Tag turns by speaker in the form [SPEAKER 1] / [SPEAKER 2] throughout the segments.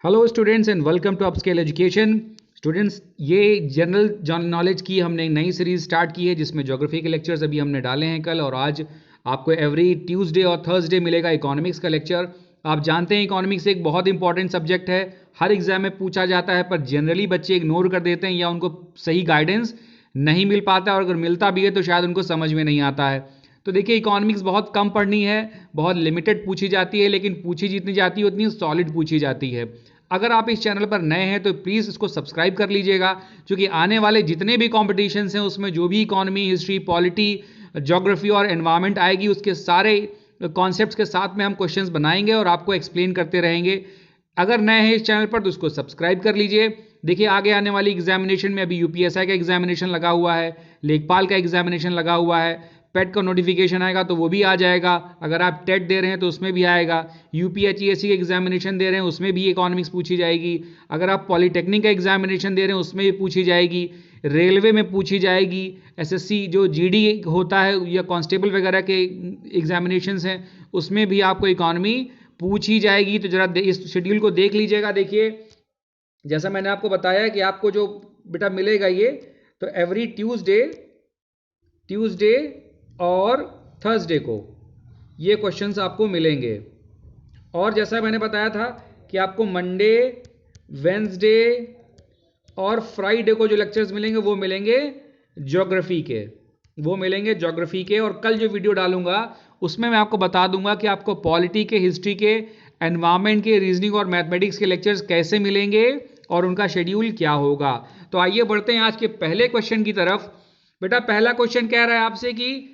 [SPEAKER 1] Hello students and welcome to upscale education. Students, ये general knowledge की हमने एक नई सीरीज स्टार्ट की है जिसमें ज्योग्राफी के लेक्चर्स अभी हमने डाले हैं कल, और आज आपको एवरी ट्यूसडे और थर्सडे मिलेगा इकोनॉमिक्स का लेक्चर। आप जानते हैं इकोनॉमिक्स एक बहुत इंपॉर्टेंट सब्जेक्ट है, हर एग्जाम में पूछा जाता है, पर जनरली बच्चे इग्नोर कर देते हैं या उनको सही गाइडेंस नहीं मिल पाता, और अगर मिलता भी है तो शायद उनको समझ में नहीं आता है। तो देखिए, इकोनॉमिक्स बहुत कम पढ़नी है, बहुत लिमिटेड पूछी जाती है, लेकिन पूछी जितनी जाती है उतनी सॉलिड पूछी जाती है। अगर आप इस चैनल पर नए हैं तो प्लीज़ इसको सब्सक्राइब कर लीजिएगा, क्योंकि आने वाले जितने भी कॉम्पिटिशन्स हैं उसमें जो भी इकोनॉमी, हिस्ट्री, पॉलिटी, ज्योग्राफी और एनवायरनमेंट आएगी उसके सारे कॉन्सेप्ट्स के साथ में हम क्वेश्चंस बनाएंगे और आपको एक्सप्लेन करते रहेंगे। अगर नए हैं इस चैनल पर तो उसको सब्सक्राइब कर लीजिए। देखिए, आगे आने वाली एग्जामिनेशन में अभी यूपीएसआई का एग्जामिनेशन लगा हुआ है, लेखपाल का एग्जामिनेशन लगा हुआ है, पेट का नोटिफिकेशन आएगा तो वो भी आ जाएगा। अगर आप टेट दे रहे हैं तो उसमें भी आएगा। यूपीएचईएससी का एग्जामिनेशन दे रहे हैं उसमें भी इकोनॉमिक्स पूछी जाएगी। अगर आप पॉलिटेक्निक का एग्जामिनेशन दे रहे हैं उसमें भी पूछी जाएगी। रेलवे में पूछी जाएगी। एसएससी जो जीडी होता है या कांस्टेबल वगैरह के एग्जामिनेशंस हैं उसमें भी आपको इकोनॉमी पूछी जाएगी। तो जरा इस शेड्यूल को देख लीजिएगा। देखिए, जैसा मैंने आपको बताया कि आपको जो बेटा मिलेगा ये, तो एवरी ट्यूसडे और थर्सडे को ये क्वेश्चंस आपको मिलेंगे। और जैसा मैंने बताया था कि आपको मंडे, वेंसडे और फ्राइडे को जो लेक्चर्स मिलेंगे वो मिलेंगे ज्योग्राफी के। और कल जो वीडियो डालूंगा उसमें मैं आपको बता दूंगा कि आपको पॉलिटी के, हिस्ट्री के, एनवायरमेंट के, रीजनिंग और मैथमेटिक्स के लेक्चर्स कैसे मिलेंगे और उनका शेड्यूल क्या होगा। तो आइए बढ़ते हैं आज के पहले क्वेश्चन की तरफ। बेटा, पहला क्वेश्चन कह रहा है आपसे कि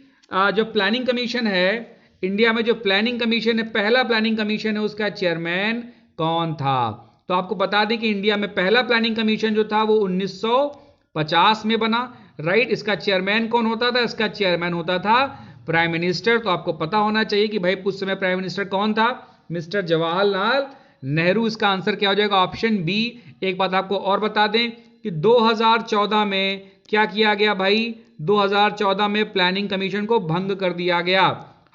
[SPEAKER 1] जो प्लानिंग कमीशन है इंडिया में, जो प्लानिंग कमीशन है, पहला प्लानिंग कमीशन है, उसका चेयरमैन कौन था। तो आपको बता दें कि इंडिया में पहला प्लानिंग कमीशन जो था वो 1950 में बना। राइट। इसका चेयरमैन कौन होता था? इसका चेयरमैन होता था प्राइम मिनिस्टर। तो आपको पता होना चाहिए कि भाई उस समय प्राइम मिनिस्टर कौन था? मिस्टर जवाहरलाल नेहरू। इसका आंसर क्या हो जाएगा? Option B. एक बात आपको और बता दें कि 2014 में क्या किया गया भाई? 2014 में प्लानिंग कमीशन को भंग कर दिया गया,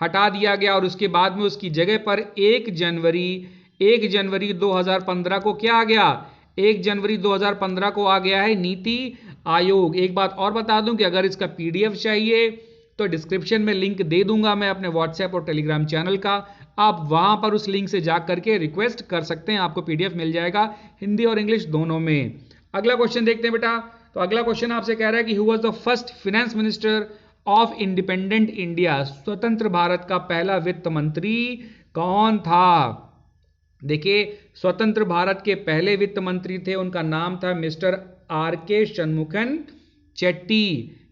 [SPEAKER 1] हटा दिया गया, और उसके बाद में उसकी जगह पर 1 जनवरी 2015 को क्या आ गया? 1 जनवरी 2015 को आ गया है नीति आयोग। एक बात और बता दूं कि अगर इसका पीडीएफ चाहिए तो डिस्क्रिप्शन में लिंक दे दूंगा मैं अपने व्हाट्सएप और टेलीग्राम चैनल का। आप वहां पर उस लिंक से जा करके रिक्वेस्ट कर सकते हैं, आपको पीडीएफ मिल जाएगा हिंदी और इंग्लिश दोनों में। अगला क्वेश्चन देखते हैं बेटा। तो अगला क्वेश्चन आपसे कह रहा है कि who was the first finance minister of independent India. स्वतंत्र भारत का पहला वित्त मंत्री कौन था? देखिए, स्वतंत्र भारत के पहले वित्त मंत्री थे, उनका नाम था मिस्टर आर के शनमुखन चेट्टी।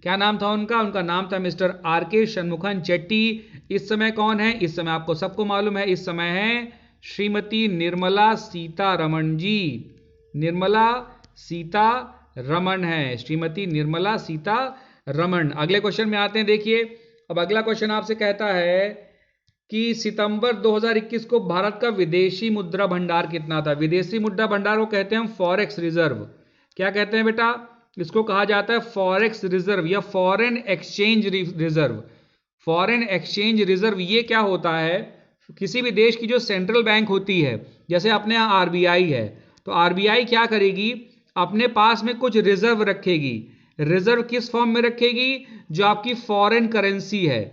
[SPEAKER 1] क्या नाम था उनका? उनका नाम था मिस्टर आर के शनमुखन चेट्टी। इस समय कौन है? इस समय आपको सबको मालूम है, इस समय है श्रीमती निर्मला सीतारमण जी। निर्मला सीतारमण है, श्रीमती निर्मला सीतारमण। अगले क्वेश्चन में आते हैं। देखिए, अब अगला क्वेश्चन आपसे कहता है कि सितंबर 2021 को भारत का विदेशी मुद्रा भंडार कितना था? विदेशी मुद्रा भंडार को कहते हैं हम फॉरेक्स रिजर्व। क्या कहते हैं बेटा? इसको कहा जाता है फॉरेक्स रिजर्व या foreign exchange reserve. Foreign exchange reserve ये क्या होता है? किसी भी देश की जो सेंट्रल बैंक होती है, जैसे अपने यहाँ आरबीआई है, तो आरबीआई क्या करेगी? अपने पास में कुछ रिजर्व रखेगी। रिजर्व किस फॉर्म में रखेगी? जो आपकी फॉरेन करेंसी है।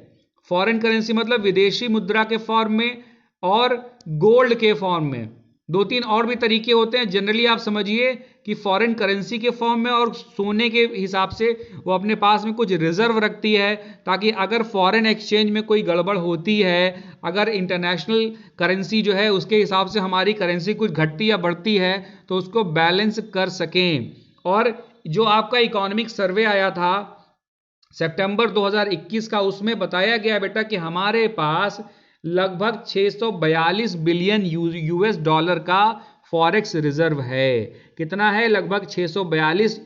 [SPEAKER 1] फॉरेन करेंसी मतलब विदेशी मुद्रा के फॉर्म में और गोल्ड के फॉर्म में। 2-3 और भी तरीके होते हैं। जनरली आप समझिए कि फॉरेन करेंसी के फॉर्म में और सोने के हिसाब से वो अपने पास में कुछ रिजर्व रखती है, ताकि अगर फॉरेन एक्सचेंज में कोई गड़बड़ होती है, अगर इंटरनेशनल करेंसी जो है उसके हिसाब से हमारी करेंसी कुछ घटती या बढ़ती है, तो उसको बैलेंस कर सकें। और जो आपका इकोनॉमिक सर्वे आया था सितंबर 2021 का, उसमें बताया गया बेटा कि हमारे पास लगभग 642 बिलियन यूएस डॉलर का फॉरेक्स रिजर्व है। कितना है? लगभग 642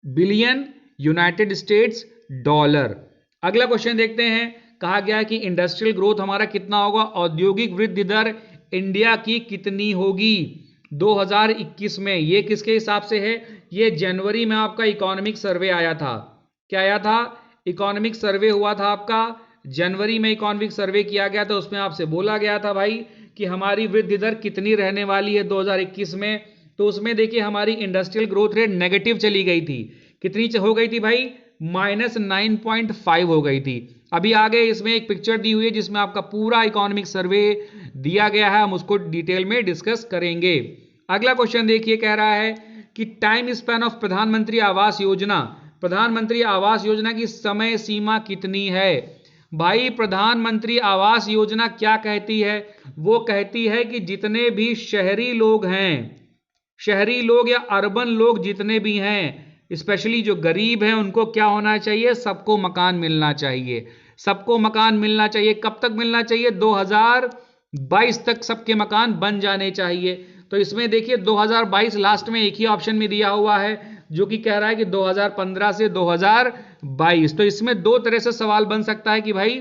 [SPEAKER 1] बिलियन यूनाइटेड स्टेट्स डॉलर। अगला क्वेश्चन देखते हैं। कहा गया है कि इंडस्ट्रियल ग्रोथ हमारा कितना होगा? औद्योगिक वृद्धि दर इंडिया की कितनी होगी 2021 में? ये किसके हिसाब से है? ये जनवरी में आपका इकोनॉमिक सर्वे आया था। क्या आया था? इकोनॉमिक सर्वे हुआ था आपका जनवरी में। इकोनॉमिक सर्वे किया गया था, उसमें आपसे बोला गया था भाई कि हमारी वृद्धि दर कितनी रहने वाली है 2021 में, तो उसमें देखिए हमारी इंडस्ट्रियल ग्रोथ रेट नेगेटिव चली गई थी। कितनी हो गई थी भाई? -9.5 हो गई थी। अभी आगे इसमें एक पिक्चर दी हुई है जिसमें आपका पूरा इकोनॉमिक सर्वे दिया गया है, हम उसको डिटेल में डिस्कस करेंगे। अगला क्वेश्चन देखिए, कह रहा है कि टाइम स्पैन ऑफ प्रधानमंत्री आवास योजना, प्रधानमंत्री आवास योजना की समय सीमा कितनी है? भाई प्रधानमंत्री आवास योजना क्या कहती है? वो कहती है कि जितने भी शहरी लोग हैं, शहरी लोग या अर्बन लोग जितने भी हैं, स्पेशली जो गरीब हैं, उनको क्या होना चाहिए? सबको मकान मिलना चाहिए, सबको मकान मिलना चाहिए। कब तक मिलना चाहिए? 2022 तक सबके मकान बन जाने चाहिए। तो इसमें देखिए 2022 लास्ट में एक ही ऑप्शन में दिया हुआ है जो कि कह रहा है कि 2015 से 2022। तो इसमें दो तरह से सवाल बन सकता है कि भाई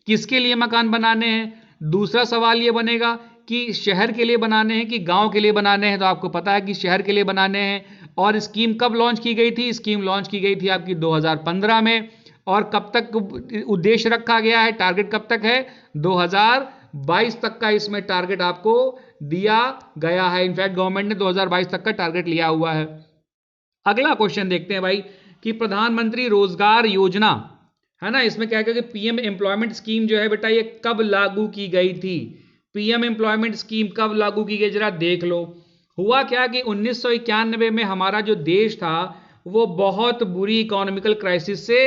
[SPEAKER 1] किसके लिए मकान बनाने हैं। दूसरा सवाल ये बनेगा कि शहर के लिए बनाने हैं कि गांव के लिए बनाने हैं। तो आपको पता है कि शहर के लिए बनाने हैं। और स्कीम कब लॉन्च की गई थी? स्कीम लॉन्च की गई थी आपकी 2015 में। और कब तक उद्देश्य रखा गया है? टारगेट कब तक है? 2022 तक का इसमें टारगेट आपको दिया गया है। इनफैक्ट गवर्नमेंट ने 2022 तक का टारगेट लिया हुआ है। अगला क्वेश्चन देखते हैं भाई कि प्रधानमंत्री रोजगार योजना है ना, इसमें क्या कि पीएम एम्प्लॉयमेंट स्कीम जो है बेटा, ये कब लागू की गई थी? पीएम एम्प्लॉयमेंट स्कीम कब लागू की गई, जरा देख लो। हुआ क्या कि 1991 में हमारा जो देश था वो बहुत बुरी इकोनॉमिकल क्राइसिस से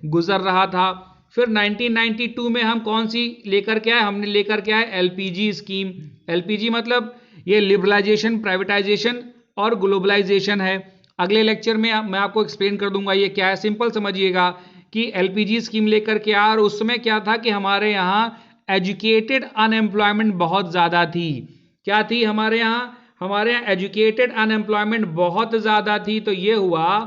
[SPEAKER 1] गुजर रहा था। फिर 1992 में हम कौन सी लेकर के आए? हमने लेकर के आए एलपीजी स्कीम। एलपीजी मतलब ये लिबरलाइजेशन, प्राइवेटाइजेशन और ग्लोबलाइजेशन है। अगले लेक्चर में मैं आपको एक्सप्लेन कर दूंगा ये क्या है। सिंपल समझिएगा कि एलपीजी स्कीम लेकर के आए और उसमें क्या था कि हमारे यहाँ एजुकेटेड अनएम्प्लॉयमेंट बहुत ज़्यादा थी। क्या थी हमारे यहाँ? हमारे यहाँ एजुकेटेड अनएम्प्लॉयमेंट बहुत ज़्यादा थी। तो ये हुआ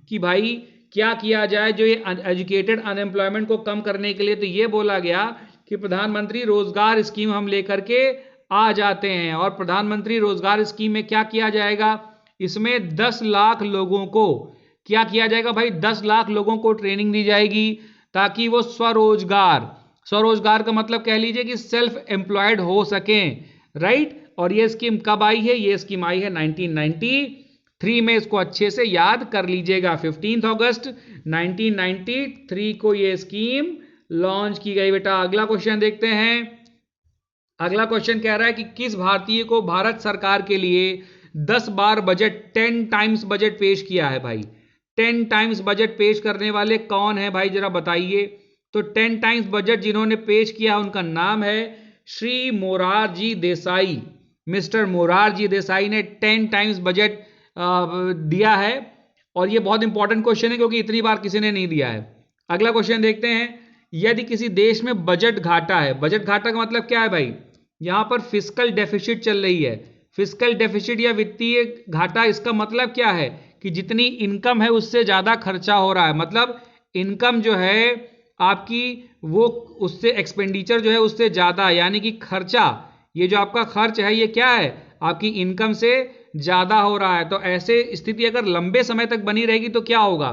[SPEAKER 1] कि भाई क्या किया जाए जो ये एजुकेटेड अनएम्प्लॉयमेंट को कम करने के लिए, तो ये बोला गया कि प्रधानमंत्री रोजगार स्कीम हम लेकर के आ जाते हैं। और प्रधानमंत्री रोजगार स्कीम में क्या किया जाएगा? इसमें 10 लाख लोगों को क्या किया जाएगा भाई? 10 लाख लोगों को ट्रेनिंग दी जाएगी ताकि वो स्वरोजगार, स्वरोजगार का मतलब कह लीजिए कि सेल्फ एम्प्लॉयड हो सकें, राइट। और ये स्कीम कब आई है? ये स्कीम आई है 1993 में। इसको अच्छे से याद कर लीजिएगा। 15 अगस्त 1993 को ये स्कीम लॉन्च की गई बेटा। अगला क्वेश्चन देखते हैं। अगला क्वेश्चन कह रहा है कि किस भारतीय को भारत सरकार के लिए 10 बार बजट, 10 टाइम्स बजट पेश किया है भाई? 10 टाइम्स बजट पेश करने वाले कौन है भाई, जरा बताइए। तो 10 टाइम्स बजट जिन्होंने पेश किया उनका नाम है श्री मोरारजी देसाई। मिस्टर मोरारजी देसाई ने 10 टाइम्स बजट दिया है। और ये बहुत इंपॉर्टेंट क्वेश्चन है क्योंकि इतनी बार किसी ने नहीं दिया है। अगला क्वेश्चन देखते हैं। यदि किसी देश में बजट घाटा है, बजट घाटा का मतलब क्या है भाई? यहां पर फिस्कल डेफिसिट चल रही है। फिस्कल डेफिसिट या वित्तीय घाटा, इसका मतलब क्या है कि जितनी इनकम है उससे ज्यादा खर्चा हो रहा है। मतलब इनकम जो है आपकी वो उससे एक्सपेंडिचर जो है उससे ज्यादा, यानी कि खर्चा, ये जो आपका खर्च है ये क्या है? आपकी इनकम से ज्यादा हो रहा है। तो ऐसे स्थिति अगर लंबे समय तक बनी रहेगी तो क्या होगा?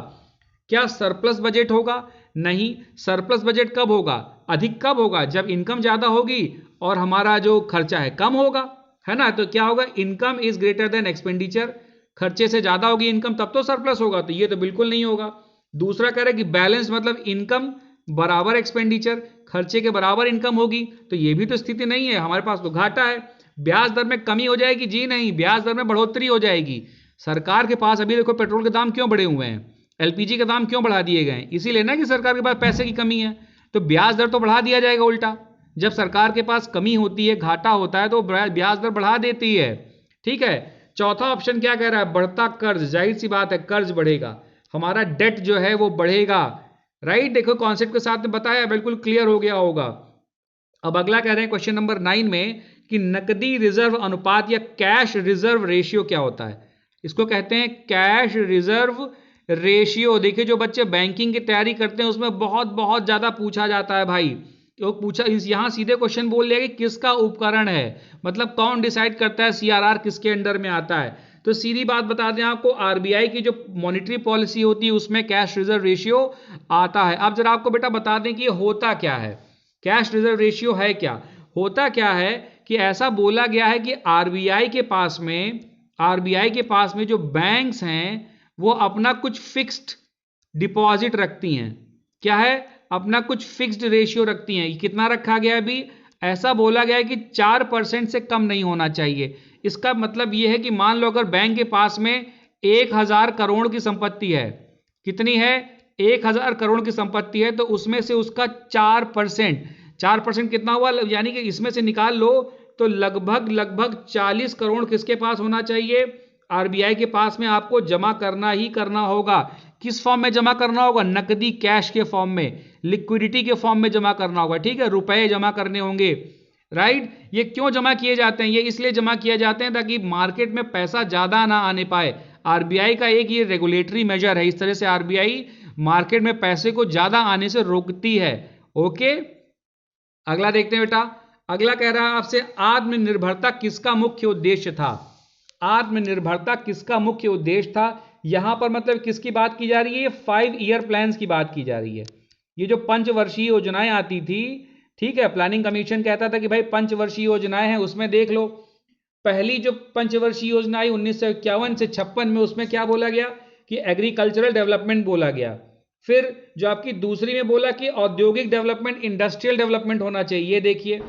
[SPEAKER 1] क्या सरप्लस बजट होगा? नहीं। सरप्लस बजट कब होगा? अधिक कब होगा? जब इनकम ज्यादा होगी और हमारा जो खर्चा है कम होगा, है ना। तो क्या होगा? Income is greater than expenditure. खर्चे से ज्यादा होगी इनकम तब तो सरप्लस होगा। तो ये तो बिल्कुल नहीं होगा। दूसरा कह रहा है कि बैलेंस मतलब इनकम बराबर एक्सपेंडिचर, खर्चे के बराबर इनकम होगी। तो ये भी तो स्थिति नहीं है, हमारे पास तो घाटा है। ब्याज दर में कमी हो जाएगी? जी नहीं, ब्याज दर में बढ़ोतरी हो जाएगी। सरकार के पास अभी देखो पेट्रोल के दाम क्यों बढ़े हुए हैं, एलपीजी के दाम क्यों बढ़ा दिए गए? इसीलिए ना कि सरकार के पास पैसे की कमी है। तो ब्याज दर तो बढ़ा दिया जाएगा उल्टा। जब सरकार के पास कमी होती है, घाटा होता है, तो ब्याज दर बढ़ा देती है। ठीक है। चौथा ऑप्शन क्या कह रहा है? बढ़ता कर्ज। जाहिर सी बात है कर्ज बढ़ेगा, हमारा डेट जो है वो बढ़ेगा, राइट। देखो कॉन्सेप्ट के साथ में बताया, बिल्कुल क्लियर हो गया होगा। अब अगला कह रहे हैं क्वेश्चन नंबर 9 में कि नकदी रिजर्व अनुपात या कैश रिजर्व रेशियो क्या होता है? इसको कहते हैं कैश रिजर्व रेशियो। देखिए जो बच्चे बैंकिंग की तैयारी करते हैं उसमें बहुत बहुत ज्यादा पूछा जाता है भाई। तो पूछा यहां सीधे क्वेश्चन बोल लिया कि किसका उपकरण है, मतलब कौन डिसाइड करता है सीआरआर किसके अंडर में आता है। तो सीधी बात बता दें आपको, आरबीआई की जो मॉनेटरी पॉलिसी होती है उसमें कैश रिजर्व रेशियो आता है। अब जरा आपको बेटा बता दें कि ये होता क्या है, कैश रिजर्व रेशियो है क्या। होता क्या है कि ऐसा बोला गया है कि आरबीआई के पास में जो बैंक्स हैं वो अपना कुछ फिक्स्ड डिपॉजिट रखती हैं। क्या है? अपना कुछ फिक्स्ड रेशियो रखती हैं। कितना रखा गया है अभी? ऐसा बोला गया है कि 4% से कम नहीं होना चाहिए। इसका मतलब यह है कि मान लो अगर बैंक के पास में 1000 करोड़ की संपत्ति है, कितनी है? 1000 करोड़ की संपत्ति है, तो उसमें से उसका 4% कितना हुआ? यानी कि इसमें से निकाल लो तो लगभग 40 करोड़ किसके पास होना चाहिए? आरबीआई के पास में आपको जमा करना ही करना होगा। किस फॉर्म में जमा करना होगा? नकदी, कैश के फॉर्म में, लिक्विडिटी के फॉर्म में जमा करना होगा। ठीक है, रुपए जमा करने होंगे, राइट। ये क्यों जमा किए जाते हैं? ये इसलिए जमा किए जाते हैं ताकि मार्केट में पैसा ज्यादा ना आने पाए। आरबीआई का एक ये रेगुलेटरी मेजर है। इस तरह से आरबीआई मार्केट में पैसे को ज्यादा आने से रोकती है। ओके, अगला देखते हैं बेटा। अगला कह रहा है आपसे, आत्मनिर्भरता किसका मुख्य उद्देश्य था? आत्मनिर्भरता किसका मुख्य उद्देश्य था? यहां पर मतलब किसकी बात की जा रही है? ये 5 ईयर प्लान्स की बात की जा रही है। ये जो पंचवर्षीय योजनाएं आती थी, ठीक है, प्लानिंग कमीशन कहता था कि भाई पंचवर्षीय योजनाएं हैं, उसमें देख लो। पहली जो पंचवर्षीय योजना आई 1951 से 56 में, उसमें क्या बोला गया कि एग्रीकल्चरल डेवलपमेंट बोला गया। फिर जो आपकी दूसरी में बोला कि औद्योगिक डेवलपमेंट, इंडस्ट्रियल डेवलपमेंट होना चाहिए, देखिए।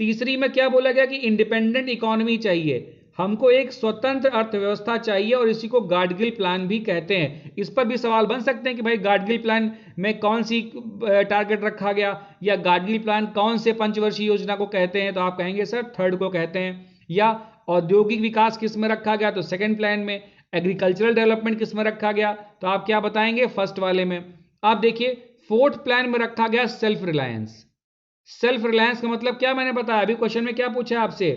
[SPEAKER 1] तीसरी में क्या बोला गया कि इंडिपेंडेंट इकोनॉमी चाहिए, हमको एक स्वतंत्र अर्थव्यवस्था चाहिए, और इसी को गाडगिल प्लान भी कहते हैं। इस पर भी सवाल बन सकते हैं कि भाई गाडगिल प्लान में कौन सी टारगेट रखा गया, या गाडगिल प्लान कौन से पंचवर्षीय योजना को कहते हैं? तो आप कहेंगे सर थर्ड को कहते हैं। या औद्योगिक विकास किस में रखा गया? तो सेकंड प्लान में। एग्रीकल्चरल डेवलपमेंट किस में रखा गया? तो आप क्या बताएंगे? फर्स्ट वाले में। आप देखिए फोर्थ प्लान में रखा गया सेल्फ रिलायंस। सेल्फ रिलायंस का मतलब क्या मैंने बताया अभी? क्वेश्चन में क्या पूछा है आपसे?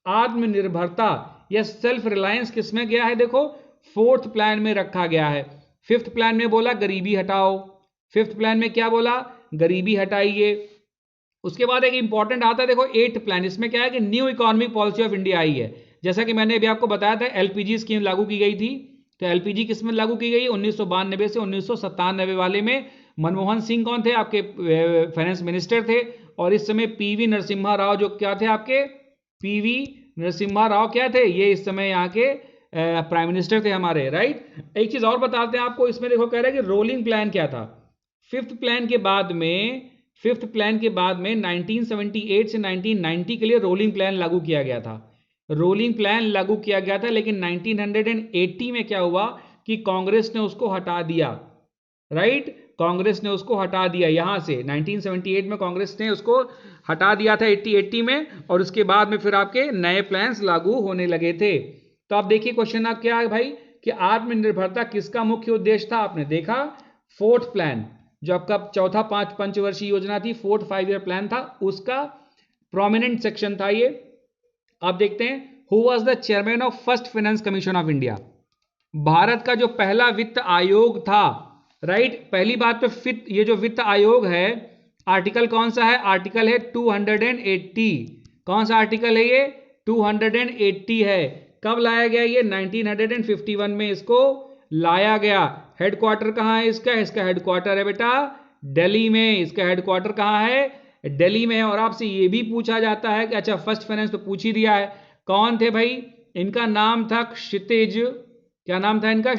[SPEAKER 1] आत्मनिर्भरता या सेल्फ रिलायंस किस में गया है? देखो फोर्थ प्लान में रखा गया है। फिफ्थ प्लान में बोला गरीबी हटाओ। फिफ्थ प्लान में क्या बोला? गरीबी हटाइए। उसके बाद एक इंपॉर्टेंट आता है, देखो एट्थ प्लान। इसमें क्या है कि new economic policy of India I है। जैसा कि मैंने अभी आपको बताया था, एलपीजी स्कीम लागू की गई थी। तो एलपीजी किस में लागू की गई? 1992 से 1997 वाले में। मनमोहन सिंह कौन थे? आपके फाइनेंस मिनिस्टर थे। और इस समय पीवी नरसिम्हा राव जो क्या थे? आपके पीवी नरसिम्हा राव क्या थे? ये इस समय यहाँ के प्राइम मिनिस्टर थे हमारे, राइट। एक चीज और बताते हैं आपको, इसमें देखो कह रहा है कि रोलिंग प्लान क्या था। फिफ्थ प्लान के बाद में 1978 से 1990 के लिए रोलिंग प्लान लागू किया गया था। रोलिंग प्लान लागू किया गया था, लेकिन 1980 में क्या हुआ कि कांग्रेस ने उसको हटा दिया, राइट। कांग्रेस ने उसको हटा दिया यहां से। 1978 में कांग्रेस ने उसको हटा दिया था 80 में, और उसके बाद में फिर आपके नए प्लान्स लागू होने लगे थे। तो आप देखिए क्वेश्चन आप क्या है भाई कि आत्मनिर्भरता किसका मुख्य उद्देश्य था? आपने देखा फोर्थ प्लान, जो आपका चौथा पंचवर्षीय योजना थी, फोर्थ 5 ईयर प्लान था, उसका प्रोमिनेंट सेक्शन था ये। आप देखते हैं who was the chairman of first finance commission of India. Bharat का जो पहला वित्त आयोग था, राइट। पहली बात पे ये जो वित्त आयोग है, आर्टिकल कौन सा है? आर्टिकल है 280। कौन सा आर्टिकल है ये? 280 है। कब लाया गया ये? 1951 में इसको लाया गया। हेडक्वार्टर कहां है इसका? इसका हेडक्वार्टर है बेटा दिल्ली में। इसका हेडक्वार्टर कहां है? दिल्ली में है। और आपसे ये भी पूछा जाता है कि अच्छा फर्स्ट फाइनेंस तो पूछ ही दिया है, कौन थे भाई? इनका नाम था क्षितिज। क्या नाम था इनका?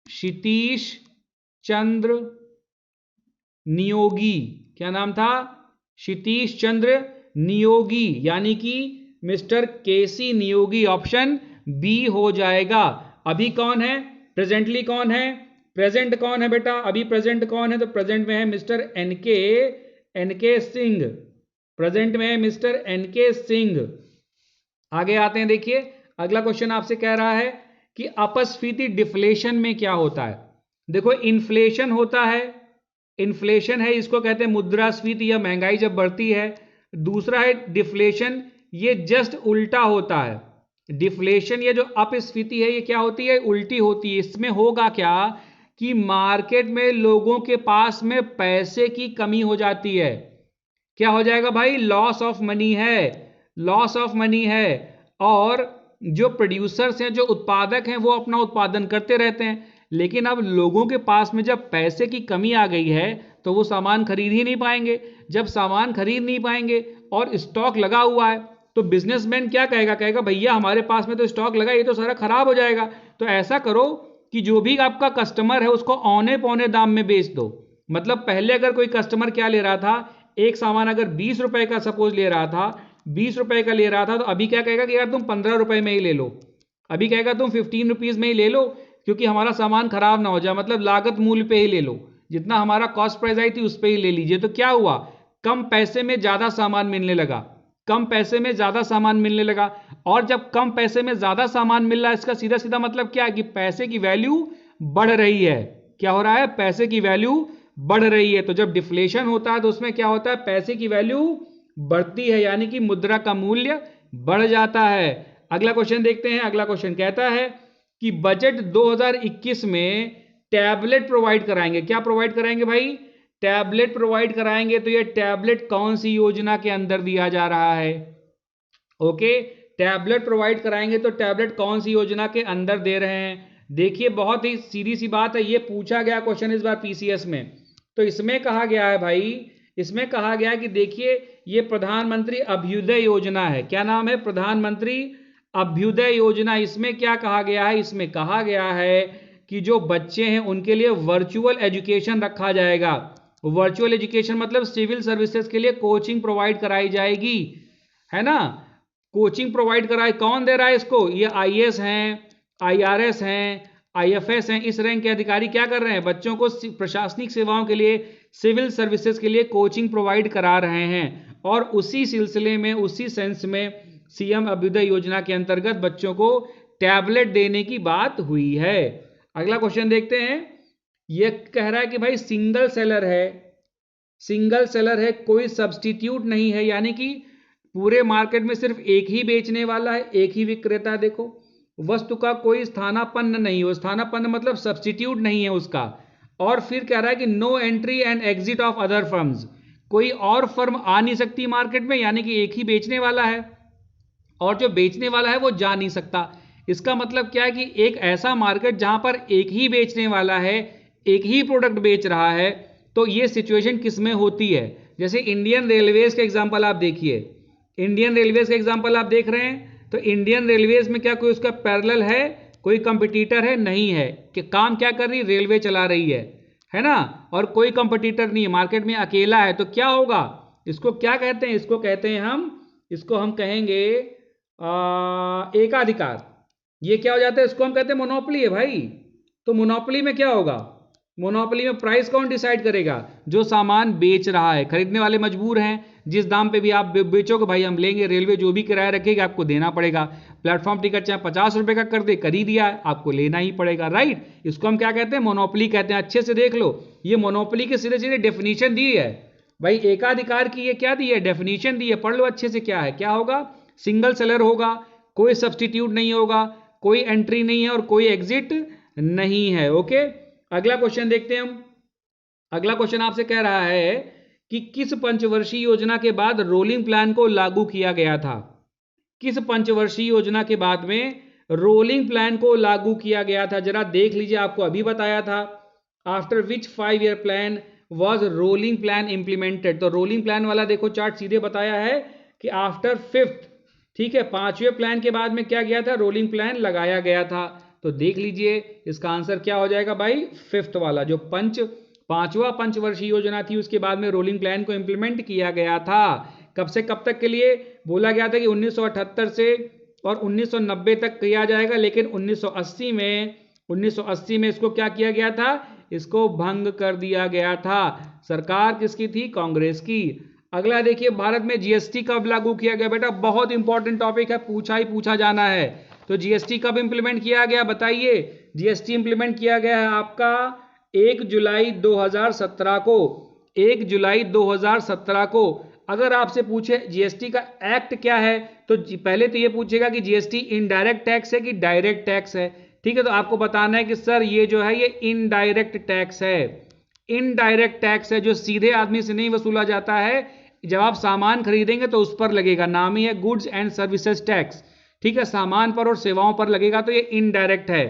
[SPEAKER 1] क्षितीश चंद्र नियोगी। क्या नाम था? क्षितीश चंद्र नियोगी, यानी कि मिस्टर केसी नियोगी। ऑप्शन बी हो जाएगा। अभी कौन है? प्रेजेंटली कौन है? प्रेजेंट कौन है बेटा? अभी प्रेजेंट कौन है? तो प्रेजेंट में है मिस्टर एनके सिंह। प्रेजेंट में है मिस्टर एनके सिंह। आगे आते हैं, देखिए अगला क्वेश्चन आपसे कह रहा है कि अपस्फीति डिफ्लेशन में क्या होता है? देखो इन्फ्लेशन होता है, इन्फ्लेशन है, इसको कहते हैं मुद्रास्फीति या महंगाई जब बढ़ती है। दूसरा है डिफ्लेशन, ये जस्ट उल्टा होता है। डिफ्लेशन, ये जो अपस्फीति है, ये क्या होती है? उल्टी होती है। इसमें होगा क्या कि मार्केट में लोगों के पास में पैसे की कमी हो जाती है। क्या हो जाएगा भाई? लॉस ऑफ मनी है, लॉस ऑफ मनी है। और जो प्रोड्यूसर्स हैं, जो उत्पादक हैं, वो अपना उत्पादन करते रहते हैं, लेकिन अब लोगों के पास में जब पैसे की कमी आ गई है तो वो सामान खरीद ही नहीं पाएंगे। जब सामान खरीद नहीं पाएंगे और स्टॉक लगा हुआ है तो बिजनेसमैन क्या कहेगा, कहेगा भैया हमारे पास में तो स्टॉक लगा, ये तो सारा खराब हो जाएगा। तो ऐसा करो कि जो भी आपका कस्टमर है उसको औने पौने दाम में बेच दो। मतलब पहले अगर कोई कस्टमर क्या ले रहा था, एक सामान अगर 20 रुपए का सपोज ले रहा था, 20 रुपए का ले रहा था, तो अभी क्या कहेगा कि यार तुम 15 रुपए में ही ले लो, अभी कहेगा तुम 15 रुपीज में ही ले लो, क्योंकि हमारा सामान खराब ना हो जाए। मतलब लागत मूल्य पे ही ले लो, जितना हमारा कॉस्ट प्राइस आई थी उस पे ही ले लीजिए। तो क्या हुआ, कम पैसे में ज्यादा सामान मिलने लगा, कम पैसे में ज्यादा सामान मिलने लगा। और जब कम पैसे में ज्यादा सामान मिल रहा है, इसका सीधा सीधा मतलब क्या है कि पैसे की वैल्यू बढ़ रही है। क्या हो रहा है, पैसे की वैल्यू बढ़ रही है। तो जब डिफ्लेशन होता है तो उसमें क्या होता है, पैसे की वैल्यू बढ़ती है, यानी कि मुद्रा का मूल्य बढ़ जाता है। अगला क्वेश्चन देखते हैं। अगला क्वेश्चन कहता है कि बजट 2021 में टैबलेट प्रोवाइड कराएंगे। क्या प्रोवाइड कराएंगे भाई, टैबलेट प्रोवाइड कराएंगे। तो ये टैबलेट कौन सी योजना के अंदर दिया जा रहा है, ओके, टैबलेट प्रोवाइड कराएंगे तो टैबलेट कौन सी योजना के अंदर दे रहे हैं। देखिए बहुत ही सीधी सी बात है, ये पूछा गया क्वेश्चन इस बार पीसीएस में। तो इसमें कहा गया है भाई, इसमें कहा गया है कि देखिए ये प्रधानमंत्री अभ्युदय योजना है। क्या नाम है, प्रधानमंत्री अभ्युदय योजना। इसमें क्या कहा गया है, इसमें कहा गया है कि जो बच्चे हैं उनके लिए वर्चुअल एजुकेशन रखा जाएगा। वर्चुअल एजुकेशन मतलब सिविल सर्विसेज के लिए कोचिंग प्रोवाइड कराई जाएगी, है ना। कोचिंग प्रोवाइड कराए, कौन दे रहा है इसको, ये आईएएस हैं, आईआरएस हैं, आईएफएस हैं, इस रैंक के अधिकारी क्या कर रहे हैं, बच्चों को प्रशासनिक सेवाओं के लिए, सिविल सर्विसेज के लिए कोचिंग प्रोवाइड करा रहे हैं। और उसी सिलसिले में, उसी सेंस में सीएम अभ्युदय योजना के अंतर्गत बच्चों को टैबलेट देने की बात हुई है। अगला क्वेश्चन देखते हैं। यह कह रहा है कि भाई सिंगल सेलर है, सिंगल सेलर है, कोई सब्सटीट्यूट नहीं है, यानी कि पूरे मार्केट में सिर्फ एक ही बेचने वाला है, एक ही विक्रेता है। देखो वस्तु का कोई स्थानापन्न नहीं हो, स्थानापन्न मतलब सब्सटीट्यूट नहीं है उसका। और फिर कह रहा है कि no entry and exit of other firms, कोई और फर्म आ नहीं सकती मार्केट में, यानी कि एक ही बेचने वाला है और जो बेचने वाला है वो जा नहीं सकता। इसका मतलब क्या है कि एक ऐसा मार्केट जहां पर एक ही बेचने वाला है, एक ही प्रोडक्ट बेच रहा है। तो ये सिचुएशन किस में होती है, जैसे इंडियन रेलवेज का एग्जांपल आप देखिए, इंडियन रेलवेज का एग्जांपल आप देख रहे हैं। तो इंडियन रेलवेज में क्या कोई उसका पैरेलल है, कोई कंपटीटर है, नहीं है। कि काम क्या कर रही, रेलवे चला रही है ना, और कोई कंपटीटर नहीं है, मार्केट में अकेला है। तो क्या होगा, इसको क्या कहते हैं, इसको कहते हैं हम, इसको हम कहेंगे एकाधिकार। ये क्या हो जाता है, इसको हम कहते हैं मोनोपोली है भाई। तो मोनोपोली में क्या होगा, मोनोपोली में प्राइस कौन डिसाइड करेगा, जो सामान बेच रहा है। खरीदने वाले मजबूर हैं, जिस दाम पे भी आप बेचोगे भाई हम लेंगे, रेलवे जो भी किराया रखेगी आपको देना पड़ेगा। प्लेटफॉर्म टिकट चाहे 50 रुपए का कर दे, कर ही दिया है, आपको लेना ही पड़ेगा, राइट। इसको हम क्या कहते हैं, मोनोपोली कहते हैं। अच्छे से देख लो, ये मोनोपोली की सीधे सीधे डेफिनेशन दी है भाई, एकाधिकार की ये क्या दी है, डेफिनेशन दी है, पढ़ लो अच्छे से। क्या है, क्या होगा, सिंगल सेलर होगा, कोई सब्सटीट्यूट नहीं होगा, कोई एंट्री नहीं है और कोई एग्जिट नहीं है, ओके। अगला क्वेश्चन देखते हैं हम। अगला क्वेश्चन आपसे कह रहा है कि किस पंचवर्षीय योजना के बाद रोलिंग प्लान को लागू किया गया था। किस पंचवर्षीय योजना के बाद में रोलिंग प्लान को लागू किया गया था, जरा देख लीजिए। आपको अभी बताया था, after which 5 year plan was rolling plan implemented. तो रोलिंग प्लान वाला देखो चार्ट सीधे बताया है कि आफ्टर 5th, ठीक है, 5वें प्लान के बाद में क्या गया था, रोलिंग प्लान लगाया गया था। तो देख लीजिए इसका आंसर क्या हो जाएगा भाई, 5th वाला, जो 5वां पंचवर्षीय योजना थी उसके बाद में रोलिंग प्लान को इंप्लीमेंट किया गया था। कब से कब तक के लिए बोला गया था कि 1978 से और 1990 तक किया जाएगा, लेकिन 1980 में इसको क्या किया गया था, इसको भंग कर दिया गया था। सरकार किसकी थी, कांग्रेस की। अगला देखिए, भारत में जीएसटी कब लागू किया गया। बेटा बहुत इंपॉर्टेंट टॉपिक है, पूछा ही पूछा जाना है। तो जीएसटी कब इंप्लीमेंट किया गया बताइए। जीएसटी इंप्लीमेंट किया गया है आपका 1 जुलाई 2017 को, 1 जुलाई 2017 को। अगर आपसे पूछे जीएसटी का एक्ट क्या है, तो पहले तो ये पूछेगा कि जीएसटी इनडायरेक्ट टैक्स है कि डायरेक्ट टैक्स है, ठीक है। तो आपको बताना है कि सर ये जो है ये इनडायरेक्ट टैक्स है। इनडायरेक्ट टैक्स है जो सीधे आदमी से नहीं वसूला जाता है, जब आप सामान खरीदेंगे तो उस पर लगेगा, नाम ही है गुड्स एंड सर्विसेज टैक्स, ठीक है, सामान पर और सेवाओं पर लगेगा, तो ये इनडायरेक्ट है।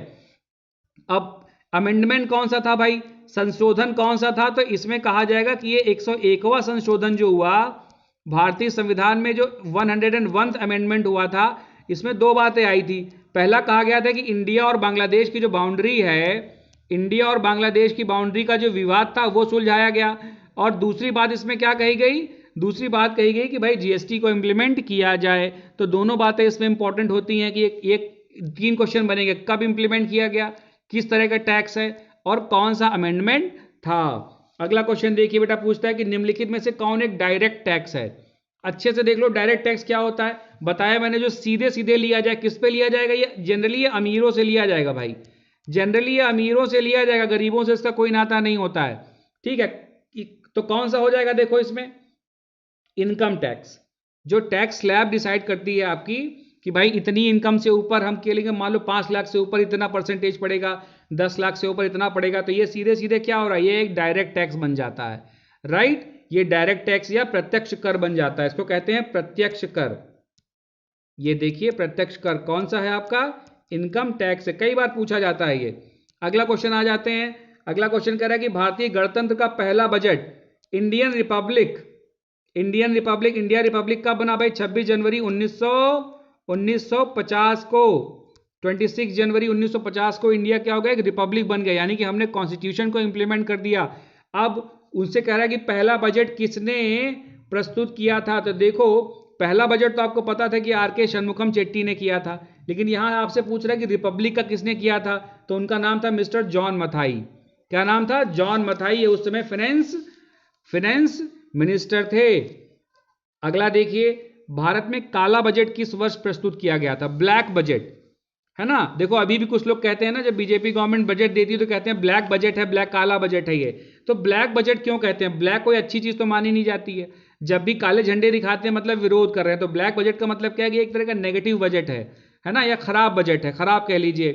[SPEAKER 1] अब अमेंडमेंट कौन सा था भाई, संशोधन कौन सा था, तो इसमें कहा जाएगा कि ये 101वां संशोधन जो हुआ भारतीय संविधान में, जो 101th अमेंडमेंट हुआ था, इसमें दो बातें आई थी। पहला कहा गया था कि इंडिया और बांग्लादेश की जो बाउंड्री है, इंडिया और बांग्लादेश की बाउंड्री का जो विवाद था वो सुलझाया गया। और दूसरी बात इसमें क्या कही गई, दूसरी बात कही गई कि भाई जीएसटी को इंप्लीमेंट किया जाए। तो दोनों बातें इसमें इंपॉर्टेंट होती हैं कि एक 3 क्वेश्चन बनेंगे, कब इंप्लीमेंट किया गया, किस तरह का टैक्स है और कौन सा अमेंडमेंट था। अगला क्वेश्चन देखिए बेटा, पूछता है कि निम्नलिखित में से कौन एक डायरेक्ट टैक्स है। अच्छे से देख लो डायरेक्ट टैक्स क्या होता है, बताया मैंने, जो सीधे सीधे लिया जाए। किस पे लिया जाएगा, ये जनरली ये अमीरों से लिया जाएगा भाई, जनरली ये अमीरों से लिया जाएगा, गरीबों से इसका कोई नाता नहीं होता है, ठीक है। तो कौन सा हो जाएगा, देखो इसमें इनकम टैक्स। जो टैक्स स्लैब डिसाइड करती है आपकी कि भाई इतनी इनकम से ऊपर हम खेलेंगे, मान लो 5 लाख से ऊपर इतना परसेंटेज पड़ेगा, 10 लाख से ऊपर इतना पड़ेगा, तो ये सीधे सीधे क्या हो रहा है, ये एक डायरेक्ट टैक्स बन जाता है, राइट। ये डायरेक्ट टैक्स या प्रत्यक्ष कर बन जाता है, इसको कहते हैं प्रत्यक्ष कर। ये देखिए प्रत्यक्ष कर कौन सा है आपका, इनकम टैक्स है, कई बार पूछा जाता है ये। अगला क्वेश्चन आ जाते हैं। अगला क्वेश्चन कह रहा है कि भारतीय गणतंत्र का पहला बजट इंडिया रिपब्लिक कब बना भाई, 26 जनवरी 1950 को, 26 जनवरी 1950 को इंडिया क्या हो गया, एक रिपब्लिक बन गया, यानी कि हमने कॉन्स्टिट्यूशन को इंप्लीमेंट कर दिया। अब उनसे कह रहा है कि पहला बजट किसने प्रस्तुत किया था, तो देखो पहला बजट तो आपको पता था कि आर.के. शनमुखम चेट्टी ने किया था, लेकिन यहां आपसे पूछ रहा है कि रिपब्लिक का किसने किया था, तो उनका नाम था मिस्टर जॉन मथाई। क्या नाम था, जॉन मथाई। ये उस समय फाइनेंस मिनिस्टर थे। अगला देखिए, भारत में काला बजट किस वर्ष प्रस्तुत किया गया था, ब्लैक बजट, है ना। देखो अभी भी कुछ लोग कहते हैं ना, जब बीजेपी गवर्नमेंट बजट देती है तो कहते हैं ब्लैक बजट है, ब्लैक काला बजट है ये। तो ब्लैक बजट क्यों कहते हैं, ब्लैक कोई अच्छी चीज तो मानी नहीं जाती है। जब भी काले झंडे दिखाते हैं मतलब विरोध कर रहे हैं, तो ब्लैक बजट का मतलब क्या है कि एक तरह का नेगेटिव बजट है ना, या खराब बजट है, खराब कह लीजिए।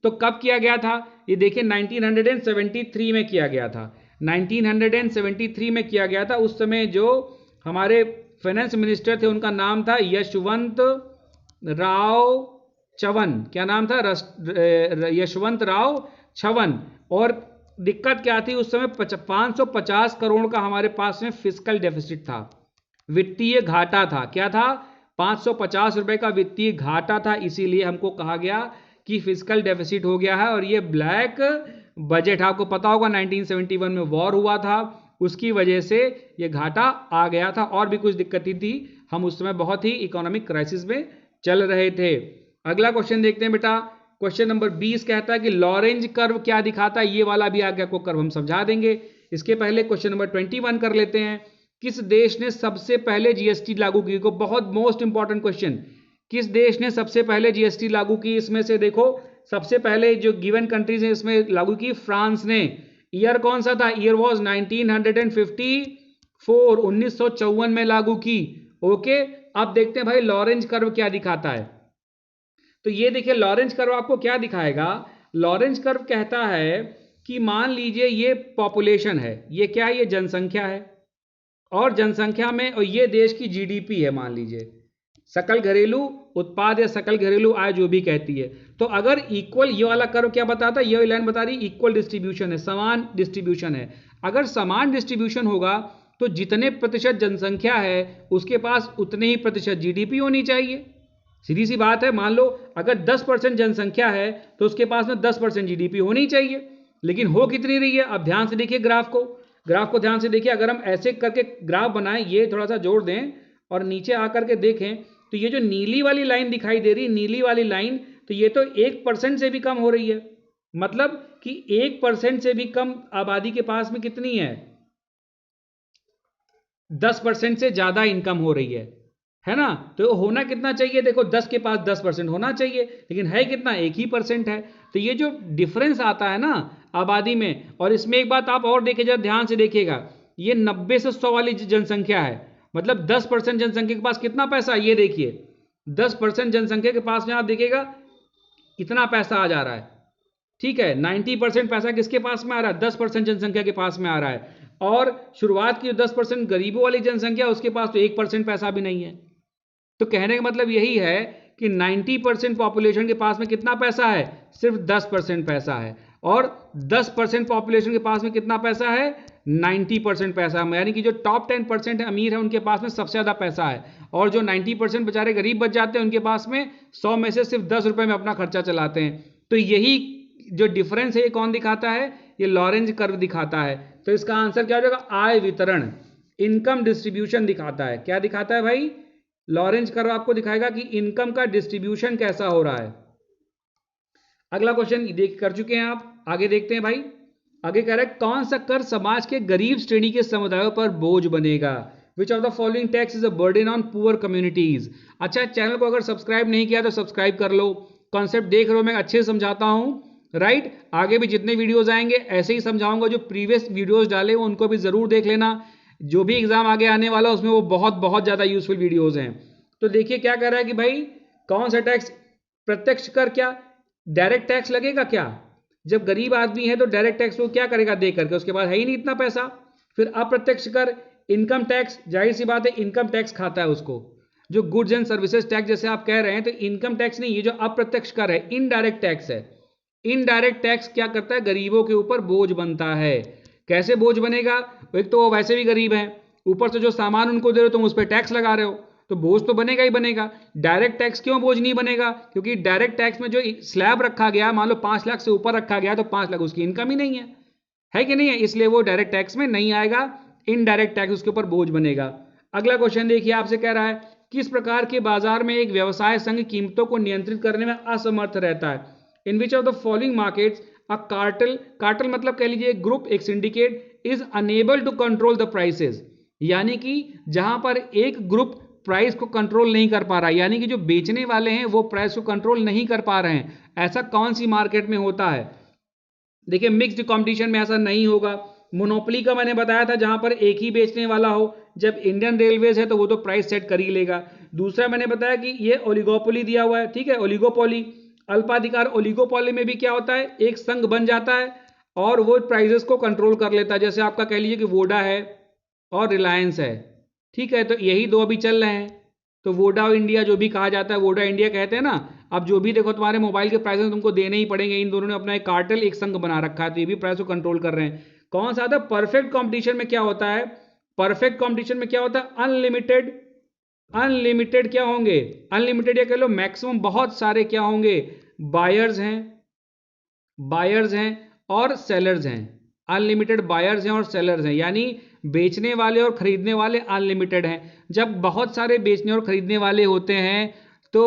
[SPEAKER 1] तो कब किया गया था, ये देखिए 1973 में किया गया था, 1973 में किया गया था। उस समय जो हमारे फाइनेंस मिनिस्टर थे उनका नाम था यशवंत राव चवन। क्या नाम था, यशवंत राव चवन। और दिक्कत क्या थी उस समय, 550 करोड़ का हमारे पास में फिस्कल डेफिसिट था, वित्तीय घाटा था। क्या था, 550 रुपए का वित्तीय घाटा था, इसीलिए हमको कहा गया कि फिस्कल डेफिसिट हो गया है। और ये ब्लैक बजट, आपको पता होगा 1971 में वॉर हुआ था, उसकी वजह से ये घाटा आ गया था। और भी कुछ दिक्कतें थी, हम उस समय बहुत ही इकोनॉमिक क्राइसिस में चल रहे थे। अगला क्वेश्चन देखते हैं बेटा, क्वेश्चन नंबर 20 कहता है कि लॉरेंज कर्व क्या दिखाता है। ये वाला भी आगे आपको कर्व हम समझा देंगे। इसके पहले क्वेश्चन नंबर 21 कर लेते हैं। किस देश ने सबसे पहले जीएसटी लागू की, को बहुत मोस्ट इंपॉर्टेंट क्वेश्चन, किस देश ने सबसे पहले जीएसटी लागू की। इसमें से देखो सबसे पहले जो गिवन कंट्रीज है इसमें लागू की फ्रांस ने। ईयर कौन सा था, ईयर वॉज 1954, 1954 में लागू की। ओके, अब देखते हैं भाई लॉरेंज कर्व क्या दिखाता है। तो ये देखिए लॉरेंज कर्व आपको क्या दिखाएगा, लॉरेंज कर्व कहता है कि मान लीजिए ये पॉपुलेशन है, ये क्या है, ये जनसंख्या है, और जनसंख्या में, और ये देश की जीडीपी है, मान लीजिए सकल घरेलू उत्पाद या सकल घरेलू आय जो भी कहती है। तो अगर इक्वल, ये वाला कर्व क्या बताता है, ये लाइन बता रही इक्वल डिस्ट्रीब्यूशन है, समान डिस्ट्रीब्यूशन है। अगर समान डिस्ट्रीब्यूशन होगा तो जितने प्रतिशत जनसंख्या है उसके पास उतने ही प्रतिशत जीडीपी होनी चाहिए। सीधी सी बात है, मान लो अगर 10% जनसंख्या है तो उसके पास में 10% जीडीपी होनी चाहिए, लेकिन हो कितनी रही है। अब ध्यान से देखिए ग्राफ को ध्यान से देखिए। अगर हम ऐसे करके ग्राफ बनाएं, ये थोड़ा सा जोड़ दें और नीचे आकर के देखें, तो ये जो नीली वाली लाइन दिखाई दे रही, नीली वाली लाइन, तो ये तो 1% से भी कम हो रही है। मतलब कि 1% से भी कम आबादी के पास में कितनी है, 10% से ज्यादा इनकम हो रही है ना। तो होना कितना चाहिए, देखो 10 के पास 10% होना चाहिए, लेकिन है कितना, 1% है। तो ये जो डिफरेंस आता है ना आबादी में, और इसमें एक बात आप और देखिए, जरा ध्यान से देखिएगा, ये 90 से 100 वाली जनसंख्या है, मतलब 10% जनसंख्या के पास कितना पैसा, ये देखिए 10% जनसंख्या के पास में आप देखिएगा कितना पैसा आ जा रहा है। ठीक है, 90% पैसा किसके पास में आ रहा है, 10% जनसंख्या के पास में आ रहा है। और शुरुआत की 10% गरीबों वाली जनसंख्या, उसके पास तो 1% पैसा भी नहीं है। तो कहने का मतलब यही है कि 90% पॉपुलेशन के पास में कितना पैसा है, सिर्फ 10% पैसा है। और 10% पॉपुलेशन के पास में कितना पैसा है, 90% पैसा है। यानी कि जो टॉप 10% अमीर है उनके पास में सबसे ज़्यादा पैसा है, और जो 90% बेचारे गरीब बच जाते हैं उनके पास में 100 में से सिर्फ 10 रुपए में अपना खर्चा चलाते हैं। तो यही जो डिफरेंस है ये कौन दिखाता है, ये लॉरेंज कर्व दिखाता है। तो इसका आंसर क्या हो जाएगा, आय वितरण, इनकम डिस्ट्रीब्यूशन दिखाता है। क्या दिखाता है भाई, लॉरेंज कर्व आपको दिखाएगा कि इनकम का डिस्ट्रीब्यूशन कैसा हो रहा है। अगला क्वेश्चन देख कर चुके हैं आप, आगे देखते हैं भाई। आगे कह रहा है कौन सा कर समाज के गरीब श्रेणी के समुदायों पर बोझ बनेगा। विच of the following tax is a burden on poor communities. अच्छा, चैनल को अगर सब्सक्राइब नहीं किया तो सब्सक्राइब कर लो। कॉन्सेप्ट देख रहे हो, मैं अच्छे से समझाता हूं, राइट। आगे भी जितने वीडियोज आएंगे ऐसे ही समझाऊंगा। जो प्रीवियस वीडियोज डाले हो उनको भी जरूर देख लेना। जो भी एग्जाम आगे आने वाला उसमें वो बहुत ज्यादा यूजफुल वीडियोज हैं। तो देखिए क्या कह रहा है कि भाई कौन सा टैक्स, प्रत्यक्ष कर, क्या डायरेक्ट टैक्स लगेगा क्या। जब गरीब आदमी है तो डायरेक्ट टैक्स वो क्या करेगा दे करके, उसके पास है ही नहीं इतना पैसा। फिर अप्रत्यक्ष कर, इनकम टैक्स, जाहिर सी बात है इनकम टैक्स खाता है उसको। जो गुड्स एंड सर्विसेज टैक्स जैसे आप कह रहे हैं, तो इनकम टैक्स नहीं, ये जो अप्रत्यक्ष कर है इनडायरेक्ट टैक्स है। इनडायरेक्ट टैक्स क्या करता है, गरीबों के ऊपर बोझ बनता है। कैसे बोझ बनेगा, एक तो वो वैसे भी गरीब हैं, ऊपर से जो सामान उनको दे रहे हो तुम उस पर टैक्स लगा रहे हो, तो बोझ तो बनेगा ही बनेगा। डायरेक्ट टैक्स क्यों बोझ नहीं बनेगा, क्योंकि डायरेक्ट टैक्स में जो स्लैब रखा गया, मान लो 5 लाख से ऊपर रखा गया तो 5 लाख उसकी इनकम ही नहीं है कि नहीं है, इसलिए वो डायरेक्ट टैक्स में नहीं आएगा। इनडायरेक्ट टैक्स उसके ऊपर बोझ बनेगा। अगला क्वेश्चन देखिए, आपसे कह रहा है किस प्रकार के बाजार में एक व्यवसाय संघ कीमतों को नियंत्रित करने में असमर्थ रहता है। In which of the following markets a cartel मतलब कह लीजिए एक ग्रुप, एक syndicate is unable to control the prices. यानी कि जहां पर एक ग्रुप प्राइस को कंट्रोल नहीं कर पा रहा है, यानी कि जो बेचने वाले हैं वो प्राइस को कंट्रोल नहीं कर पा रहे हैं, ऐसा कौन सी मार्केट में होता है। देखिए मिक्स्ड कंपटीशन में ऐसा नहीं होगा। मोनोपोली का मैंने बताया था, जहां पर एक ही बेचने वाला हो। जब इंडियन रेलवेज है तो वो तो प्राइस सेट कर ही लेगा। दूसरा मैंने बताया कि ये ओलिगोपोली दिया हुआ है, ठीक है, ओलिगोपोली, अल्पाधिकार। ओलिगोपोली में भी क्या होता है, एक संघ बन जाता है और वो प्राइसेस को कंट्रोल कर लेता है। जैसे आपका कह लीजिए कि वोडा है और रिलायंस है, ठीक है, तो यही दो अभी चल रहे हैं। तो वोडा इंडिया जो भी कहा जाता है, वोडा इंडिया कहते हैं ना। अब जो भी देखो तुम्हारे मोबाइल के प्राइसेस तुमको देने ही पड़ेंगे। इन दोनों ने अपना एक कार्टेल, एक संघ बना रखा है, तो ये भी प्राइस को कंट्रोल कर रहे हैं। कौन सा था, परफेक्ट कॉम्पिटिशन में क्या होता है, परफेक्ट कॉम्पिटिशन में क्या होता है, अनलिमिटेड क्या होंगे, अनलिमिटेड या कह लो मैक्सिमम बहुत सारे क्या होंगे, बायर्स हैं और सेलर्स हैं। अनलिमिटेड बायर्स हैं और सेलर्स हैं, यानी बेचने वाले और खरीदने वाले अनलिमिटेड हैं। जब बहुत सारे बेचने और खरीदने वाले होते हैं तो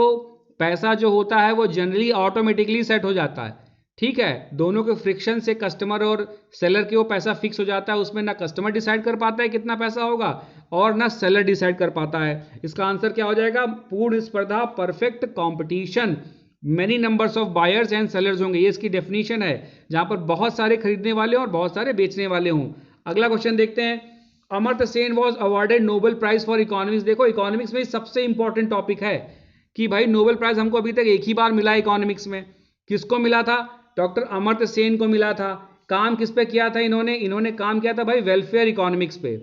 [SPEAKER 1] पैसा जो होता है वो जनरली ऑटोमेटिकली सेट हो जाता है, ठीक है। दोनों के फ्रिक्शन से कस्टमर और सेलर के वो पैसा फिक्स हो जाता है। उसमें ना कस्टमर डिसाइड कर पाता है कितना पैसा होगा और ना सेलर डिसाइड कर पाता है। इसका आंसर क्या हो जाएगा, पूर्ण स्पर्धा, perfect competition, many numbers of buyers and sellers होंगे। ये इसकी डेफिनेशन है, जहां पर बहुत सारे खरीदने वाले और बहुत सारे बेचने वाले हों। अगला क्वेश्चन देखते हैं। Amartya Sen was awarded Nobel prize for economics. देखो इकोनॉमिक्स में सबसे इंपॉर्टेंट टॉपिक है कि भाई नोबेल प्राइज हमको अभी तक एक ही बार मिला इकोनॉमिक्स में। किसको मिला था, डॉक्टर अमर्त्य सेन को मिला था। काम किस पे किया था इन्होंने काम किया था भाई वेलफेयर इकोनॉमिक्स पे।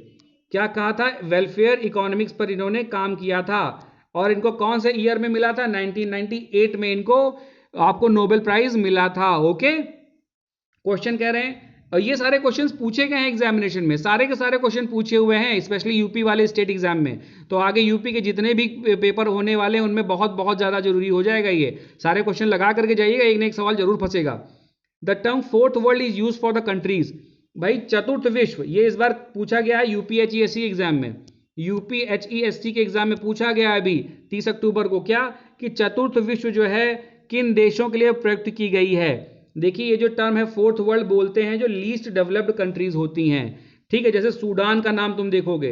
[SPEAKER 1] क्या कहा था, वेलफेयर इकोनॉमिक्स पर इन्होंने काम किया था। और इनको कौन से ईयर में मिला था, 1998 में इनको आपको नोबेल प्राइज मिला था। ओके, क्वेश्चन कह रहे हैं, और ये सारे क्वेश्चंस पूछे गए हैं एग्जामिनेशन में, सारे के सारे क्वेश्चन पूछे हुए हैं, स्पेशली यूपी वाले स्टेट एग्जाम में। तो आगे यूपी के जितने भी पेपर होने वाले हैं उनमें बहुत ज्यादा जरूरी हो जाएगा। ये सारे क्वेश्चन लगा करके जाइएगा, एक न एक सवाल जरूर फंसेगा। The term fourth world is use for the countries. भाई चतुर्थ विश्व, ये इस बार पूछा गया है यूपीएचईएससी एग्जाम में, यूपीएचईएससी के एग्जाम में पूछा गया है अभी 30 अक्टूबर को, क्या कि चतुर्थ विश्व जो है किन देशों के लिए प्रयुक्त की गई है। देखिए ये जो टर्म है फोर्थ वर्ल्ड बोलते हैं जो लीस्ट डेवलप्ड कंट्रीज होती हैं, ठीक है। जैसे सूडान का नाम तुम देखोगे,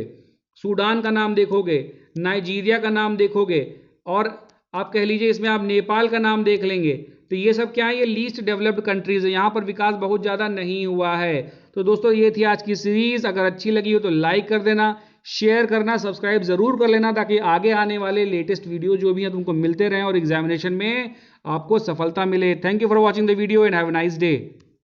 [SPEAKER 1] सूडान का नाम देखोगे, नाइजीरिया का नाम देखोगे, और आप कह लीजिए इसमें आप नेपाल का नाम देख लेंगे। तो ये सब क्या है, ये लीस्ट डेवलप्ड कंट्रीज है, यहाँ पर विकास बहुत ज़्यादा नहीं हुआ है। तो दोस्तों ये थी आज की सीरीज। अगर अच्छी लगी हो तो लाइक कर देना, शेयर करना, सब्सक्राइब जरूर कर लेना, ताकि आगे आने वाले लेटेस्ट वीडियो जो भी हैं तुमको मिलते रहें और एग्जामिनेशन में आपको सफलता मिले। Thank you for watching the video and have a nice day.